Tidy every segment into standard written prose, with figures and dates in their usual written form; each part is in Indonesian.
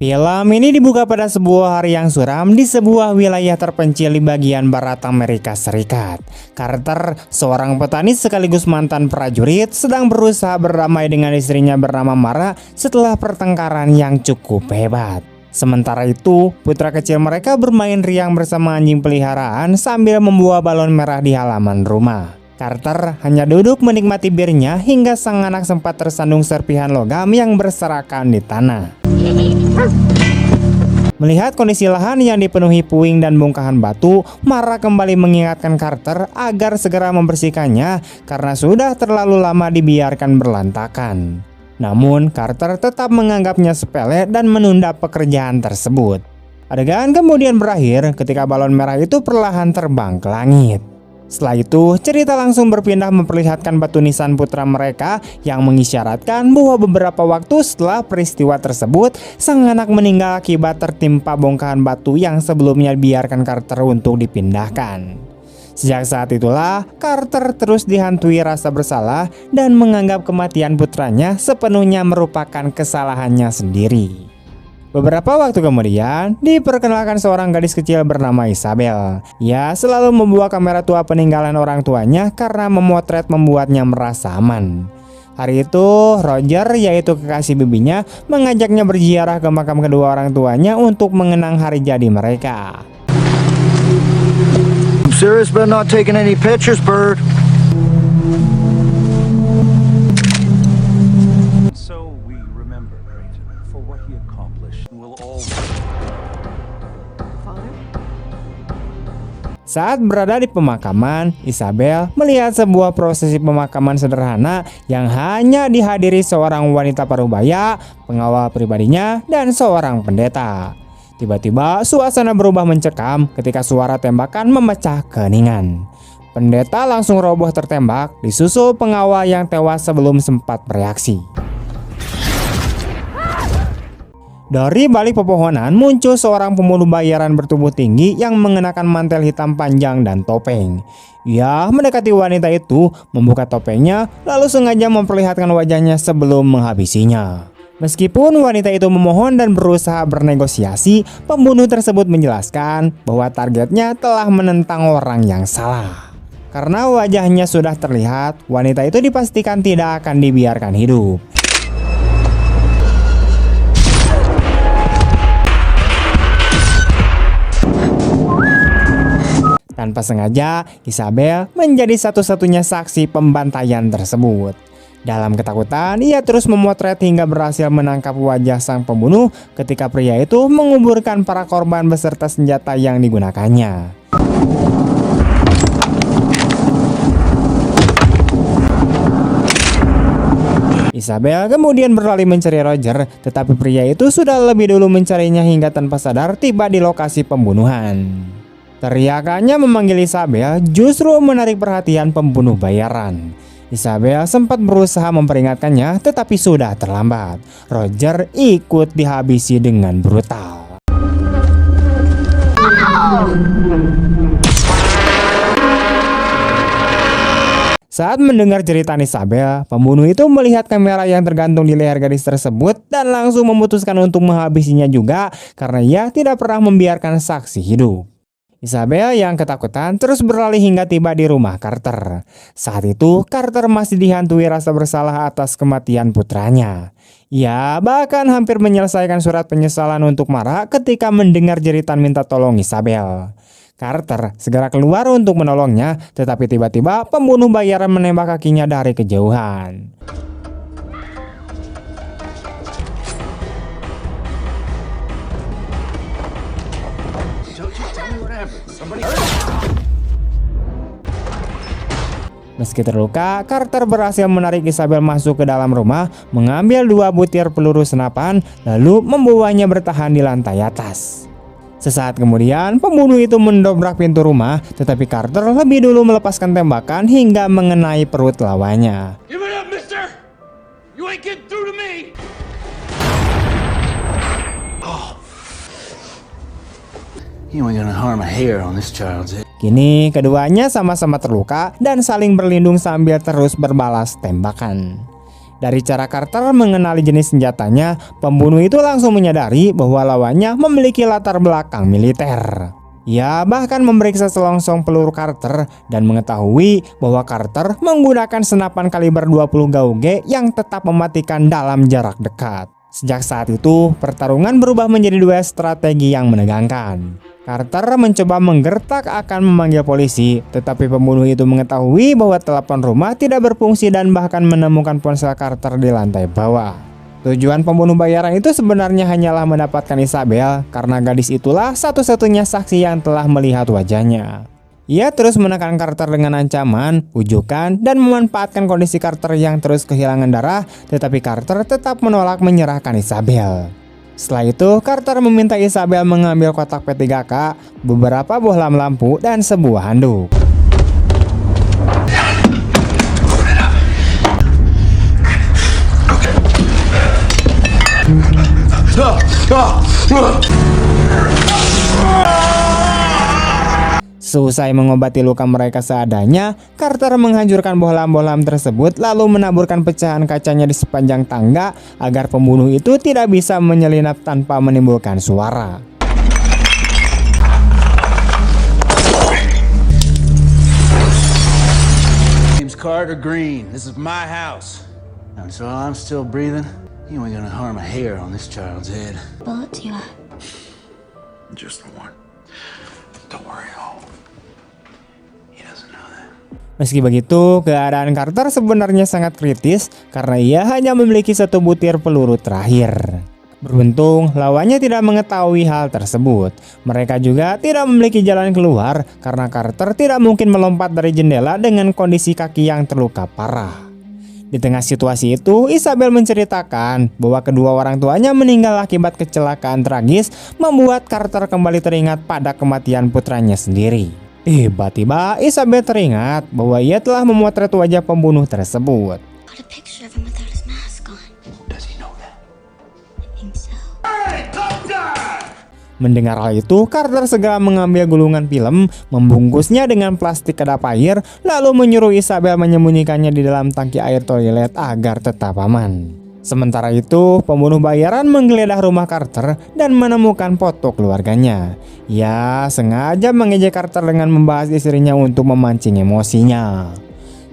Film ini dibuka pada sebuah hari yang suram di sebuah wilayah terpencil di bagian barat Amerika Serikat. Carter, seorang petani sekaligus mantan prajurit, sedang berusaha berdamai dengan istrinya bernama Mara setelah pertengkaran yang cukup hebat. Sementara itu, putra kecil mereka bermain riang bersama anjing peliharaan sambil membawa balon merah di halaman rumah. Carter hanya duduk menikmati birnya hingga sang anak sempat tersandung serpihan logam yang berserakan di tanah. Melihat kondisi lahan yang dipenuhi puing dan bongkahan batu, Mara kembali mengingatkan Carter agar segera membersihkannya karena sudah terlalu lama dibiarkan berlantakan. Namun, Carter tetap menganggapnya sepele dan menunda pekerjaan tersebut. Adegan kemudian berakhir ketika balon merah itu perlahan terbang ke langit. Setelah itu, cerita langsung berpindah memperlihatkan batu nisan putra mereka yang mengisyaratkan bahwa beberapa waktu setelah peristiwa tersebut, sang anak meninggal akibat tertimpa bongkahan batu yang sebelumnya dibiarkan Carter untuk dipindahkan. Sejak saat itulah, Carter terus dihantui rasa bersalah dan menganggap kematian putranya sepenuhnya merupakan kesalahannya sendiri. Beberapa waktu kemudian, diperkenalkan seorang gadis kecil bernama Isabel. Ia selalu membawa kamera tua peninggalan orang tuanya karena memotret membuatnya merasa aman. Hari itu, Roger, yaitu kekasih bibinya, mengajaknya berziarah ke makam kedua orang tuanya untuk mengenang hari jadi mereka. I'm serious about not taking any pictures, bird. Saat berada di pemakaman, Isabel melihat sebuah prosesi pemakaman sederhana yang hanya dihadiri seorang wanita parubaya, pengawal pribadinya, dan seorang pendeta. Tiba-tiba suasana berubah mencekam ketika suara tembakan memecah keheningan. Pendeta langsung roboh tertembak, disusul pengawal yang tewas sebelum sempat bereaksi. Dari balik pepohonan muncul seorang pembunuh bayaran bertubuh tinggi yang mengenakan mantel hitam panjang dan topeng. Ia mendekati wanita itu, membuka topengnya, lalu sengaja memperlihatkan wajahnya sebelum menghabisinya. Meskipun wanita itu memohon dan berusaha bernegosiasi, pembunuh tersebut menjelaskan bahwa targetnya telah menentang orang yang salah. Karena wajahnya sudah terlihat, wanita itu dipastikan tidak akan dibiarkan hidup. Tanpa sengaja, Isabel menjadi satu-satunya saksi pembantaian tersebut. Dalam ketakutan, ia terus memotret hingga berhasil menangkap wajah sang pembunuh ketika pria itu menguburkan para korban beserta senjata yang digunakannya. Isabel kemudian berlari mencari Roger, tetapi pria itu sudah lebih dulu mencarinya hingga tanpa sadar tiba di lokasi pembunuhan. Teriakannya memanggil Isabel justru menarik perhatian pembunuh bayaran. Isabel sempat berusaha memperingatkannya tetapi sudah terlambat. Roger ikut dihabisi dengan brutal. Saat mendengar cerita Isabel, pembunuh itu melihat kamera yang tergantung di leher gadis tersebut dan langsung memutuskan untuk menghabisinya juga karena ia tidak pernah membiarkan saksi hidup. Isabel yang ketakutan terus berlari hingga tiba di rumah Carter. Saat itu, Carter masih dihantui rasa bersalah atas kematian putranya. Ia bahkan hampir menyelesaikan surat penyesalan untuk Mara ketika mendengar jeritan minta tolong Isabel. Carter segera keluar untuk menolongnya, tetapi tiba-tiba pembunuh bayaran menembak kakinya dari kejauhan. Meski terluka, Carter berhasil menarik Isabel masuk ke dalam rumah, mengambil 2 butir peluru senapan, lalu membawanya bertahan di lantai atas. Sesaat kemudian, pembunuh itu mendobrak pintu rumah, tetapi Carter lebih dulu melepaskan tembakan hingga mengenai perut lawannya. Give it up, mister! You ain't getting through to me! You ain't gonna harm a hair on this child's head. Kini keduanya sama-sama terluka dan saling berlindung sambil terus berbalas tembakan. Dari cara Carter mengenali jenis senjatanya, pembunuh itu langsung menyadari bahwa lawannya memiliki latar belakang militer. Ia bahkan memeriksa selongsong peluru Carter dan mengetahui bahwa Carter menggunakan senapan kaliber 20 gauge yang tetap mematikan dalam jarak dekat. Sejak saat itu, pertarungan berubah menjadi dua strategi yang menegangkan. Carter mencoba menggertak akan memanggil polisi, tetapi pembunuh itu mengetahui bahwa telepon rumah tidak berfungsi dan bahkan menemukan ponsel Carter di lantai bawah. Tujuan pembunuh bayaran itu sebenarnya hanyalah mendapatkan Isabel, karena gadis itulah satu-satunya saksi yang telah melihat wajahnya. Ia terus menekan Carter dengan ancaman, bujukan, dan memanfaatkan kondisi Carter yang terus kehilangan darah, tetapi Carter tetap menolak menyerahkan Isabel. Setelah itu, Carter meminta Isabel mengambil kotak P3K, beberapa bohlam lampu, dan sebuah handuk. Seusai mengobati luka mereka seadanya, Carter menghancurkan bohlam-bohlam tersebut lalu menaburkan pecahan kacanya di sepanjang tangga agar pembunuh itu tidak bisa menyelinap tanpa menimbulkan suara. Name's Carter Green. This is my house. And so I'm still breathing. You ain't gonna harm a hair on this child's head. Bullets you have. Just one. Don't worry at all. He doesn't know that. Meski begitu, keadaan Carter sebenarnya sangat kritis karena ia hanya memiliki satu butir peluru terakhir. Beruntung, lawannya tidak mengetahui hal tersebut. Mereka juga tidak memiliki jalan keluar karena Carter tidak mungkin melompat dari jendela dengan kondisi kaki yang terluka parah. Di tengah situasi itu, Isabel menceritakan bahwa kedua orang tuanya meninggal akibat kecelakaan tragis, membuat Carter kembali teringat pada kematian putranya sendiri. Tiba-tiba Isabel teringat bahwa ia telah memotret wajah pembunuh tersebut. Got a picture of him without his mask on. Does he know that? I think so. Mendengar hal itu, Carter segera mengambil gulungan film, membungkusnya dengan plastik kedap air, lalu menyuruh Isabel menyembunyikannya di dalam tangki air toilet agar tetap aman. Sementara itu, pembunuh bayaran menggeledah rumah Carter dan menemukan foto keluarganya. Ia sengaja mengejek Carter dengan membahas istrinya untuk memancing emosinya.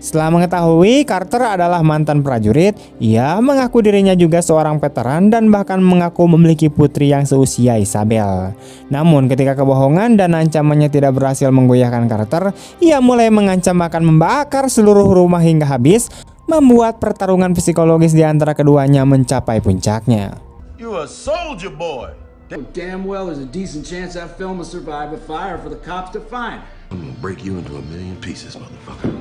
Setelah mengetahui Carter adalah mantan prajurit, ia mengaku dirinya juga seorang veteran dan bahkan mengaku memiliki putri yang seusia Isabel. Namun ketika kebohongan dan ancamannya tidak berhasil menggoyahkan Carter, ia mulai mengancam akan membakar seluruh rumah hingga habis, membuat pertarungan psikologis di antara keduanya mencapai puncaknya. You a soldier boy. Damn well there's a decent chance that film will survive a fire for the cops to find. I'm gonna break you into a million pieces, motherfucker.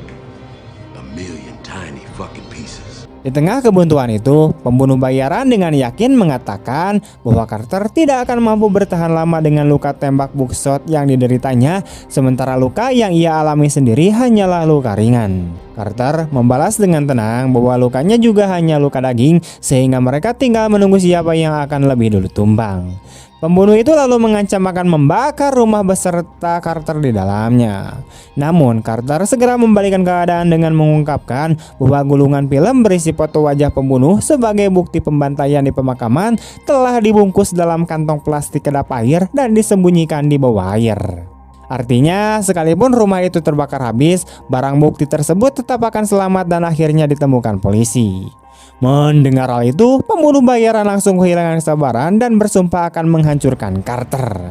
A million tiny fucking pieces. Di tengah kebuntuan itu, pembunuh bayaran dengan yakin mengatakan bahwa Carter tidak akan mampu bertahan lama dengan luka tembak buckshot yang dideritanya, sementara luka yang ia alami sendiri hanyalah luka ringan. Carter membalas dengan tenang bahwa lukanya juga hanya luka daging, sehingga mereka tinggal menunggu siapa yang akan lebih dulu tumbang. Pembunuh itu lalu mengancam akan membakar rumah beserta Carter di dalamnya. Namun Carter segera membalikan keadaan dengan mengungkapkan bahwa gulungan film berisi foto wajah pembunuh sebagai bukti pembantaian di pemakaman telah dibungkus dalam kantong plastik kedap air dan disembunyikan di bawah air. Artinya, sekalipun rumah itu terbakar habis, barang bukti tersebut tetap akan selamat dan akhirnya ditemukan polisi. Mendengar hal itu, pembunuh bayaran langsung kehilangan kesabaran dan bersumpah akan menghancurkan Carter.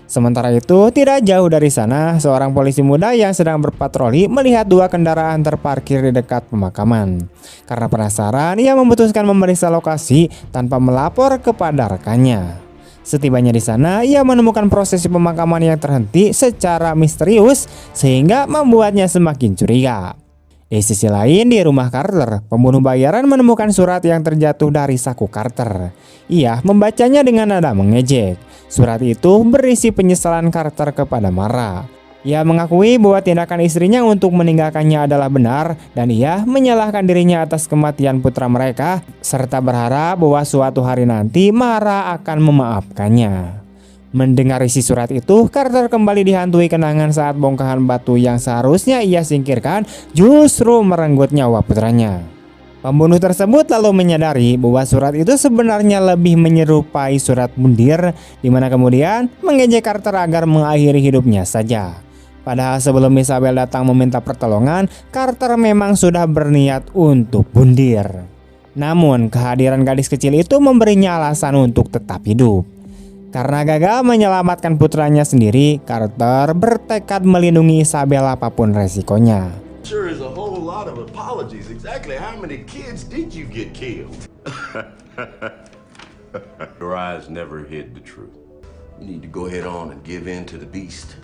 Sementara itu, tidak jauh dari sana, seorang polisi muda yang sedang berpatroli melihat dua kendaraan terparkir di dekat pemakaman. Karena penasaran, ia memutuskan memeriksa lokasi tanpa melapor kepada rekannya. Setibanya di sana, ia menemukan prosesi pemakaman yang terhenti secara misterius sehingga membuatnya semakin curiga. Di sisi lain, di rumah Carter, pembunuh bayaran menemukan surat yang terjatuh dari saku Carter. Ia membacanya dengan nada mengejek. Surat itu berisi penyesalan Carter kepada Mara. Ia mengakui bahwa tindakan istrinya untuk meninggalkannya adalah benar dan ia menyalahkan dirinya atas kematian putra mereka, serta berharap bahwa suatu hari nanti Mara akan memaafkannya. Mendengar isi surat itu, Carter kembali dihantui kenangan saat bongkahan batu yang seharusnya ia singkirkan justru merenggut nyawa putranya. Pembunuh tersebut lalu menyadari bahwa surat itu sebenarnya lebih menyerupai surat bundir, di mana kemudian mengejek Carter agar mengakhiri hidupnya saja. Padahal sebelum Isabel datang meminta pertolongan, Carter memang sudah berniat untuk bundir. Namun kehadiran gadis kecil itu memberinya alasan untuk tetap hidup. Karena gagal menyelamatkan putranya sendiri, Carter bertekad melindungi Isabel apapun resikonya. Sure is a whole lot of apologies. Exactly how many kids did you get killed? Your eyes never hid the truth. You need to go ahead on and give in to the beast.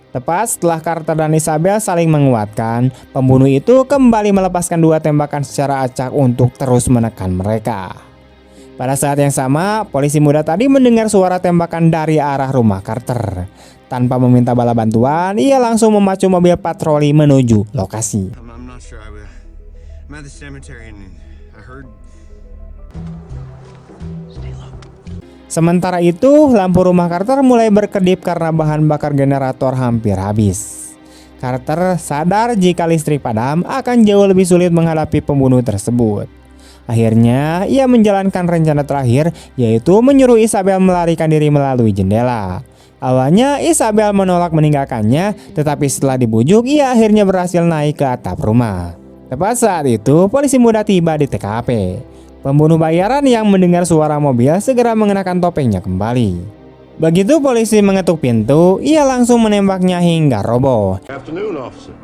Tepat setelah Carter dan Isabel saling menguatkan, pembunuh itu kembali melepaskan 2 tembakan secara acak untuk terus menekan mereka. Pada saat yang sama, polisi muda tadi mendengar suara tembakan dari arah rumah Carter. Tanpa meminta bala bantuan, ia langsung memacu mobil patroli menuju lokasi. I'm not sure. I'm at the cemetery and I heard. Sementara itu, lampu rumah Carter mulai berkedip karena bahan bakar generator hampir habis. Carter sadar jika listrik padam akan jauh lebih sulit menghadapi pembunuh tersebut. Akhirnya, ia menjalankan rencana terakhir, yaitu menyuruh Isabel melarikan diri melalui jendela. Awalnya Isabel menolak meninggalkannya, tetapi setelah dibujuk ia akhirnya berhasil naik ke atap rumah. Tepat saat itu polisi muda tiba di TKP. Pembunuh bayaran yang mendengar suara mobil segera mengenakan topengnya kembali. Begitu polisi mengetuk pintu, ia langsung menembaknya hingga roboh. Afternoon, officer.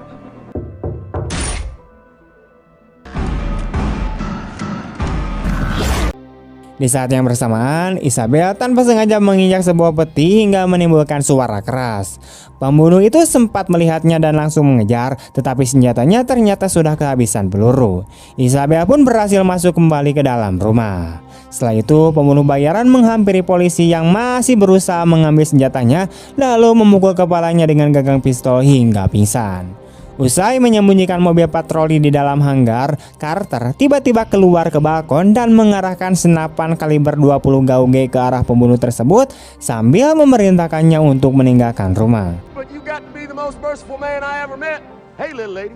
Di saat yang bersamaan, Isabel tanpa sengaja menginjak sebuah peti hingga menimbulkan suara keras. Pembunuh itu sempat melihatnya dan langsung mengejar, tetapi senjatanya ternyata sudah kehabisan peluru. Isabel pun berhasil masuk kembali ke dalam rumah. Setelah itu, pembunuh bayaran menghampiri polisi yang masih berusaha mengambil senjatanya, lalu memukul kepalanya dengan gagang pistol hingga pingsan. Usai menyembunyikan mobil patroli di dalam hanggar, Carter tiba-tiba keluar ke balkon dan mengarahkan senapan kaliber 20 Gauge ke arah pembunuh tersebut sambil memerintahkannya untuk meninggalkan rumah. But you got to be the most merciful man I ever met. Hey, little lady.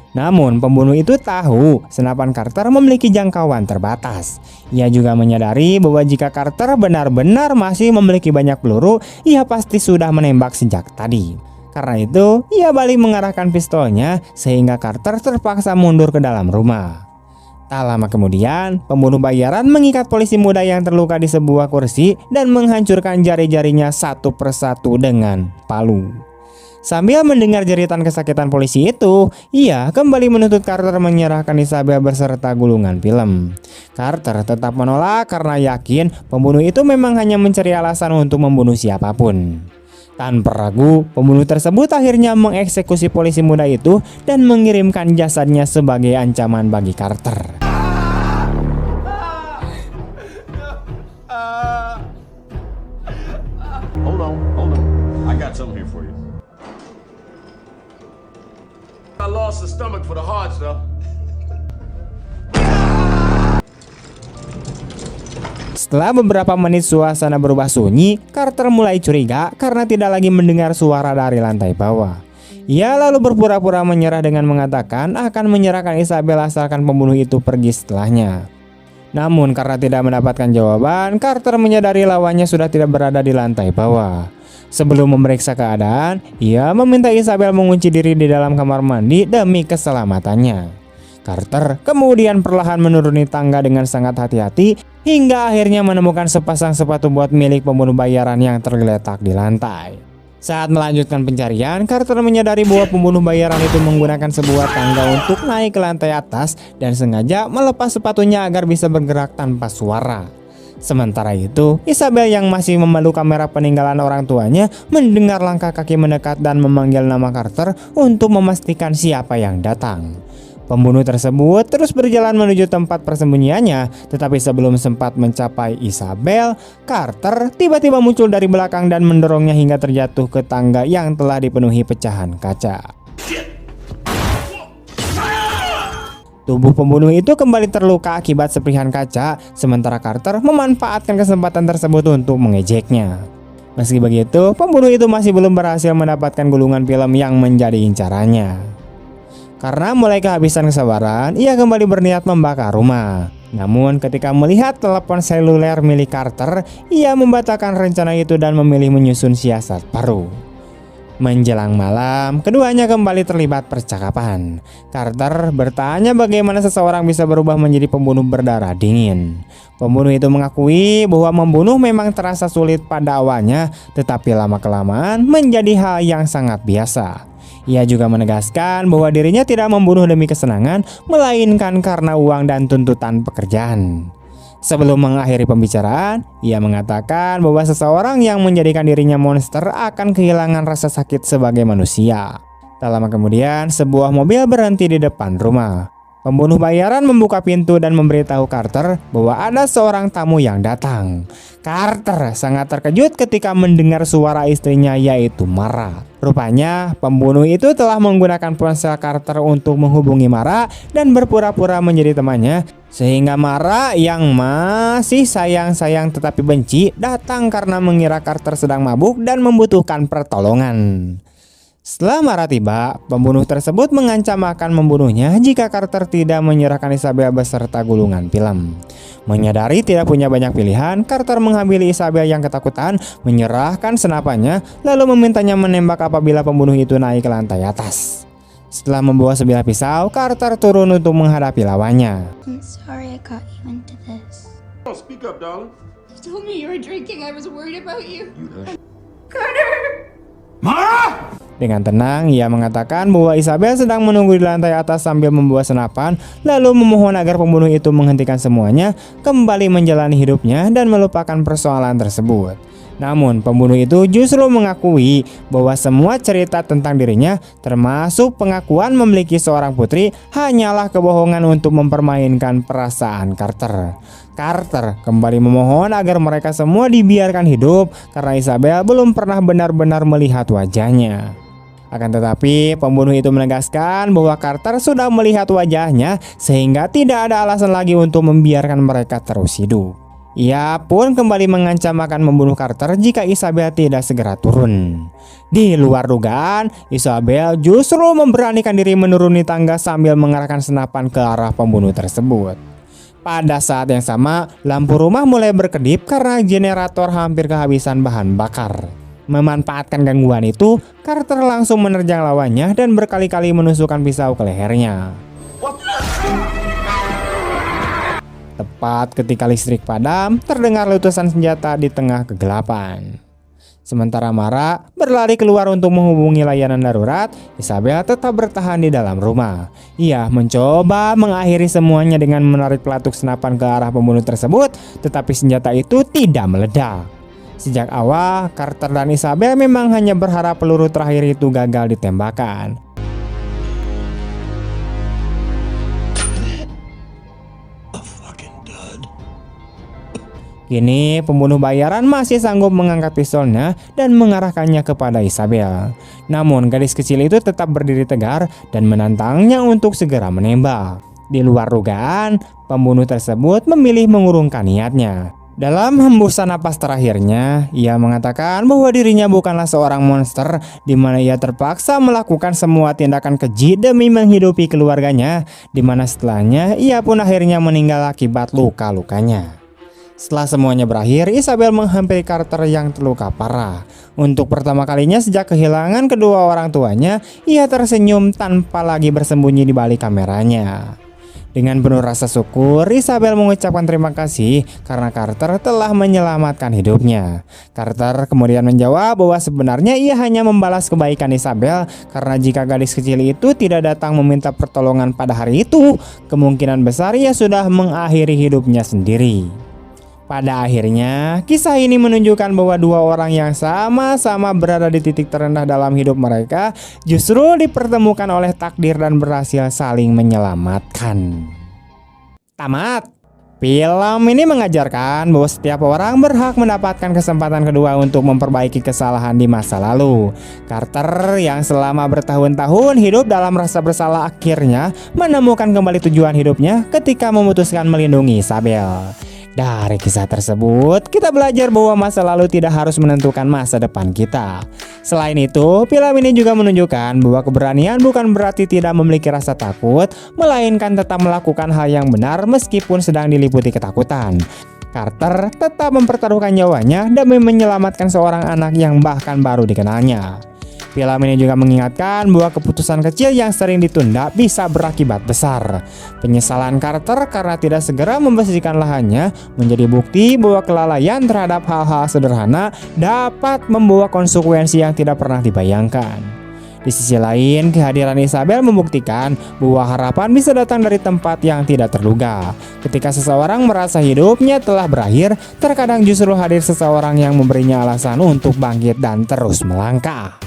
Namun pembunuh itu tahu senapan Carter memiliki jangkauan terbatas. Ia juga menyadari bahwa jika Carter benar-benar masih memiliki banyak peluru, ia pasti sudah menembak sejak tadi. Karena itu, ia balik mengarahkan pistolnya sehingga Carter terpaksa mundur ke dalam rumah. Tak lama kemudian, pembunuh bayaran mengikat polisi muda yang terluka di sebuah kursi dan menghancurkan jari-jarinya satu persatu dengan palu. Sambil mendengar jeritan kesakitan polisi itu, ia kembali menuntut Carter menyerahkan Isabel beserta gulungan film. Carter tetap menolak karena yakin pembunuh itu memang hanya mencari alasan untuk membunuh siapapun. Tanpa ragu, pembunuh tersebut akhirnya mengeksekusi polisi muda itu dan mengirimkan jasadnya sebagai ancaman bagi Carter. Hold on. I got something here for you. I lost the stomach for the heart stuff. Setelah beberapa menit suasana berubah sunyi, Carter mulai curiga karena tidak lagi mendengar suara dari lantai bawah. Ia lalu berpura-pura menyerah dengan mengatakan akan menyerahkan Isabel asalkan pembunuh itu pergi setelahnya. Namun karena tidak mendapatkan jawaban, Carter menyadari lawannya sudah tidak berada di lantai bawah. Sebelum memeriksa keadaan, ia meminta Isabel mengunci diri di dalam kamar mandi demi keselamatannya. Carter kemudian perlahan menuruni tangga dengan sangat hati-hati hingga akhirnya menemukan sepasang sepatu bot milik pembunuh bayaran yang tergeletak di lantai. Saat melanjutkan pencarian, Carter menyadari bahwa pembunuh bayaran itu menggunakan sebuah tangga untuk naik ke lantai atas dan sengaja melepas sepatunya agar bisa bergerak tanpa suara. Sementara itu, Isabel yang masih memeluk kamera peninggalan orang tuanya mendengar langkah kaki mendekat dan memanggil nama Carter untuk memastikan siapa yang datang. Pembunuh tersebut terus berjalan menuju tempat persembunyiannya, tetapi sebelum sempat mencapai Isabel, Carter tiba-tiba muncul dari belakang dan mendorongnya hingga terjatuh ke tangga yang telah dipenuhi pecahan kaca. Tubuh pembunuh itu kembali terluka akibat seprihan kaca, sementara Carter memanfaatkan kesempatan tersebut untuk mengejeknya. Meski begitu, pembunuh itu masih belum berhasil mendapatkan gulungan film yang menjadi incarannya. Karena mulai kehabisan kesabaran, ia kembali berniat membakar rumah. Namun ketika melihat telepon seluler milik Carter, ia membatalkan rencana itu dan memilih menyusun siasat baru. Menjelang malam, keduanya kembali terlibat percakapan. Carter bertanya bagaimana seseorang bisa berubah menjadi pembunuh berdarah dingin. Pembunuh itu mengakui bahwa membunuh memang terasa sulit pada awalnya, tetapi lama-kelamaan menjadi hal yang sangat biasa. Ia juga menegaskan bahwa dirinya tidak membunuh demi kesenangan, melainkan karena uang dan tuntutan pekerjaan. Sebelum mengakhiri pembicaraan, ia mengatakan bahwa seseorang yang menjadikan dirinya monster akan kehilangan rasa sakit sebagai manusia. Tak lama kemudian, sebuah mobil berhenti di depan rumah. Pembunuh bayaran membuka pintu dan memberitahu Carter bahwa ada seorang tamu yang datang. Carter sangat terkejut ketika mendengar suara istrinya, yaitu Mara. Rupanya pembunuh itu telah menggunakan ponsel Carter untuk menghubungi Mara dan berpura-pura menjadi temannya, sehingga Mara yang masih sayang-sayang tetapi benci datang karena mengira Carter sedang mabuk dan membutuhkan pertolongan. Setelah Mara tiba, pembunuh tersebut mengancam akan membunuhnya jika Carter tidak menyerahkan Isabel beserta gulungan film. Menyadari tidak punya banyak pilihan, Carter menghampiri Isabel yang ketakutan, menyerahkan senapannya, lalu memintanya menembak apabila pembunuh itu naik ke lantai atas. Setelah membawa sebilah pisau, Carter turun untuk menghadapi lawannya. I'm sorry I got you into this. Oh, speak up, darling. You told me you were drinking. I was worried about you. Mara! Dengan tenang, ia mengatakan bahwa Isabel sedang menunggu di lantai atas sambil membawa senapan, lalu memohon agar pembunuh itu menghentikan semuanya, kembali menjalani hidupnya dan melupakan persoalan tersebut. Namun, pembunuh itu justru mengakui bahwa semua cerita tentang dirinya, termasuk pengakuan memiliki seorang putri, hanyalah kebohongan untuk mempermainkan perasaan Carter. Carter kembali memohon agar mereka semua dibiarkan hidup karena Isabel belum pernah benar-benar melihat wajahnya. Akan tetapi, pembunuh itu menegaskan bahwa Carter sudah melihat wajahnya sehingga tidak ada alasan lagi untuk membiarkan mereka terus hidup. Ia pun kembali mengancam akan membunuh Carter jika Isabel tidak segera turun. Di luar dugaan, Isabel justru memberanikan diri menuruni tangga sambil mengarahkan senapan ke arah pembunuh tersebut. Pada saat yang sama, lampu rumah mulai berkedip karena generator hampir kehabisan bahan bakar. Memanfaatkan gangguan itu, Carter langsung menerjang lawannya dan berkali-kali menusukkan pisau ke lehernya. Tepat ketika listrik padam, terdengar letusan senjata di tengah kegelapan. Sementara Mara berlari keluar untuk menghubungi layanan darurat, Isabel tetap bertahan di dalam rumah. Ia mencoba mengakhiri semuanya dengan menarik pelatuk senapan ke arah pembunuh tersebut, tetapi senjata itu tidak meledak. Sejak awal, Carter dan Isabel memang hanya berharap peluru terakhir itu gagal ditembakkan. Kini pembunuh bayaran masih sanggup mengangkat pistolnya dan mengarahkannya kepada Isabel. Namun gadis kecil itu tetap berdiri tegar dan menantangnya untuk segera menembak. Di luar dugaan, pembunuh tersebut memilih mengurungkan niatnya. Dalam hembusan napas terakhirnya, ia mengatakan bahwa dirinya bukanlah seorang monster, di mana ia terpaksa melakukan semua tindakan keji demi menghidupi keluarganya, di mana setelahnya ia pun akhirnya meninggal akibat luka-lukanya. Setelah semuanya berakhir, Isabel menghampiri Carter yang terluka parah. Untuk pertama kalinya sejak kehilangan kedua orang tuanya, ia tersenyum tanpa lagi bersembunyi di balik kameranya. Dengan penuh rasa syukur, Isabel mengucapkan terima kasih karena Carter telah menyelamatkan hidupnya. Carter kemudian menjawab bahwa sebenarnya ia hanya membalas kebaikan Isabel karena jika gadis kecil itu tidak datang meminta pertolongan pada hari itu, kemungkinan besar ia sudah mengakhiri hidupnya sendiri. Pada akhirnya, kisah ini menunjukkan bahwa dua orang yang sama-sama berada di titik terendah dalam hidup mereka justru dipertemukan oleh takdir dan berhasil saling menyelamatkan. Tamat. Film ini mengajarkan bahwa setiap orang berhak mendapatkan kesempatan kedua untuk memperbaiki kesalahan di masa lalu. Carter yang selama bertahun-tahun hidup dalam rasa bersalah akhirnya menemukan kembali tujuan hidupnya ketika memutuskan melindungi Isabel. Dari kisah tersebut, kita belajar bahwa masa lalu tidak harus menentukan masa depan kita. Selain itu, film ini juga menunjukkan bahwa keberanian bukan berarti tidak memiliki rasa takut, melainkan tetap melakukan hal yang benar meskipun sedang diliputi ketakutan. Carter tetap mempertaruhkan nyawanya demi menyelamatkan seorang anak yang bahkan baru dikenalnya. Film ini juga mengingatkan bahwa keputusan kecil yang sering ditunda bisa berakibat besar. Penyesalan Carter karena tidak segera membersihkan lahannya menjadi bukti bahwa kelalaian terhadap hal-hal sederhana dapat membawa konsekuensi yang tidak pernah dibayangkan. Di sisi lain, kehadiran Isabel membuktikan bahwa harapan bisa datang dari tempat yang tidak terduga. Ketika seseorang merasa hidupnya telah berakhir, terkadang justru hadir seseorang yang memberinya alasan untuk bangkit dan terus melangkah.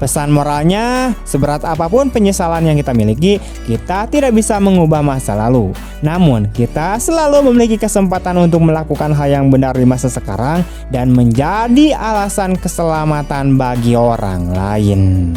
Pesan moralnya, seberat apapun penyesalan yang kita miliki, kita tidak bisa mengubah masa lalu. Namun, kita selalu memiliki kesempatan untuk melakukan hal yang benar di masa sekarang dan menjadi alasan keselamatan bagi orang lain.